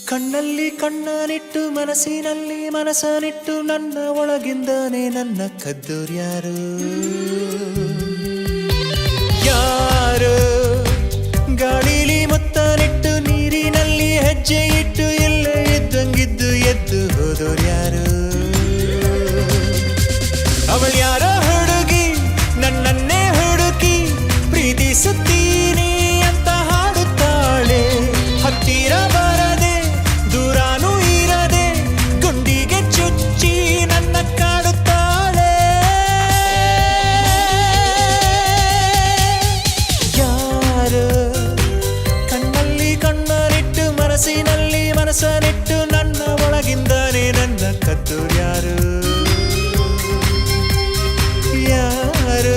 ಕಣ್ಣಲ್ಲಿ ಕಣ್ಣನಿಟ್ಟು ಮನಸ್ಸಿನಲ್ಲಿ ಮನಸ್ಸನಿಟ್ಟು ನನ್ನ ಒಳಗಿಂದನೇ ನನ್ನ ಕದ್ದೋರ್ಯಾರು ಯಾರು ಗಾಳಿಲಿ ಮುತ್ತನಿಟ್ಟು ನೀರಿನಲ್ಲಿ ಹೆಜ್ಜೆ ಇಟ್ಟು ಎಲ್ಲೇ ಇದ್ದಂಗಿದ್ದು ಎದ್ದು ಹೋದೋರ್ಯಾರು ಅವಳ್ಯಾರೋ ಹುಡುಗಿ ನನ್ನನ್ನೇ ಹುಡುಕಿ ಪ್ರೀತಿಸುತ್ತೀನಿ ಅಂತ ಹಾಡುತ್ತಾಳೆ ಹತ್ತಿರ ಬರದೆ ದೂರಾನೂ ಇರದೆ ಗುಂಡಿಗೆ ಚುಚ್ಚಿ ನನ್ನ ಕಾಡುತ್ತಾಳೆ ಯಾರು ಕಣ್ಣಲ್ಲಿ ಕಣ್ಣನಿಟ್ಟು ಮನಸ್ಸಿನಲ್ಲಿ ಮನಸ್ಸನಿಟ್ಟು ನನ್ನ ಒಳಗಿಂದನೇ ನನ್ನ ಕದ್ದೋರ್ಯಾರು ಯಾರು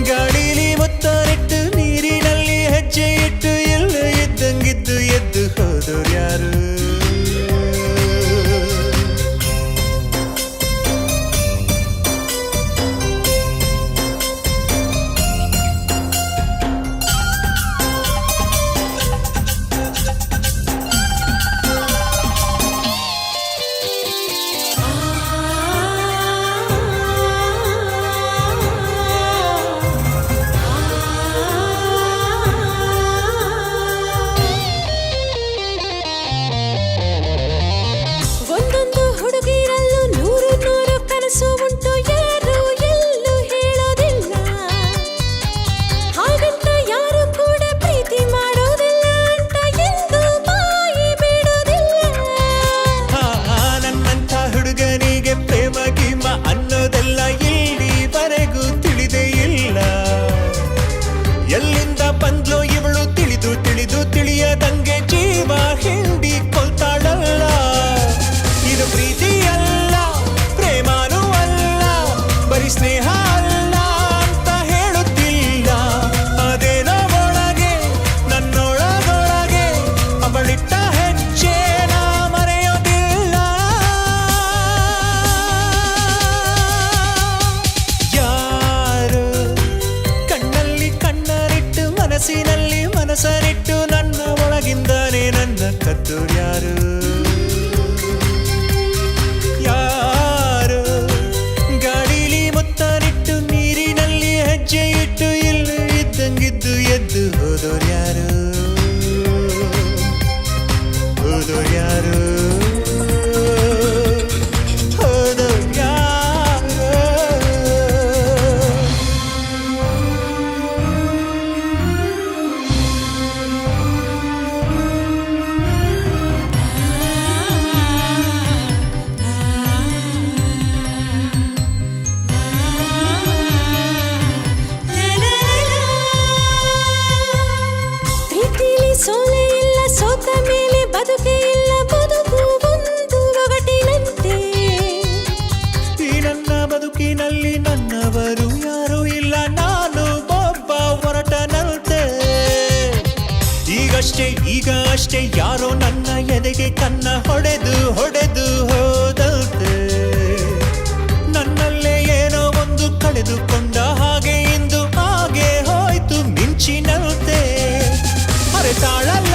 ಗಾಳಿಲಿ ಮುತ್ತನಿಟ್ಟು ನೀರಿನಲ್ಲಿ ಹೆಜ್ಜೆ ಇಟ್ಟು ಎಲ್ಲ ಇದ್ದಂಗಿದ್ದು ಎದ್ದು ಹೋದೋರ್ಯಾರು ಎಲ್ಲಿಂದ ಬಂದ್ಲೋ ಇವಳು ತಿಳಿದು ತಿಳಿದು ತಿಳಿಯದಂಗೆ ಜೀವ ಹಿಂಡಿ ಕೊಲ್ತಾಳಲ್ಲ ಇದು ಪ್ರೀತಿ ಅಲ್ಲ ಪ್ರೇಮಾನೂ ಅಲ್ಲ ಬರೀ ಸ್ನೇಹ ಅಲ್ಲ ಅಂತ ಹೇಳುತ್ತಿಲ್ಲ ಅದೇನೋ ಒಳಗೆ ನನ್ನೊಳಗೊಳಗೆ ಅವಳಿಟ್ಟ ಹೆಜ್ಜೆ ನಾ ಮರೆಯೋದಿಲ್ಲ ಯಾರು ಕಣ್ಣಲ್ಲಿ ಕಣ್ಣನಿಟ್ಟು ಮನಸ್ಸಿನಲ್ಲಿ ಮನಸ್ಸನಿಟ್ಟು ನನ್ನ ಒಳಗಿಂದನೇ ನನ್ನ ಕದ್ದೋರ್ಯಾರು ಯಾರು ಗಾಳಿಲಿ ಮುತ್ತನಿಟ್ಟು ನೀರಿನಲ್ಲಿ ಹೆಜ್ಜೆ ಇಟ್ಟು ಇಲ್ಲ ಇದ್ದಂಗಿದ್ದು ಎದ್ದು ಹೋದೋರ್ಯಾರು ಹೋದೋರ್ಯಾರು ಸೋಲೆ ಇಲ್ಲ ಸೋತ ಮೇಲೆ ಬದುಕೆ ಇಲ್ಲ ಬದುಕು ಒಂದು ಒಗಟಿನಂತೆ ಈ ನನ್ನ ಬದುಕಿನಲ್ಲಿ ನನ್ನವರು ಯಾರೂ ಇಲ್ಲ ನಾನು ಒಬ್ಬ ಹೊರಟನಂತೆ ಈಗ ಅಷ್ಟೇ ಯಾರೋ ನನ್ನ ಎದೆಗೆ ಕನ್ನ ಹೊಡೆದು ಹೊಡೆದು ಹೋದಂತೆ ನನ್ನಲ್ಲೇ ಏನೋ ಒಂದು ಕಳೆದುಕೊಂಡ ಹಾಗೆ ಇಂದು ಹಾಗೆ ಹೋಯ್ತು ಮಿಂಚಿನಂತೆ ತಾಳಲ್ಲ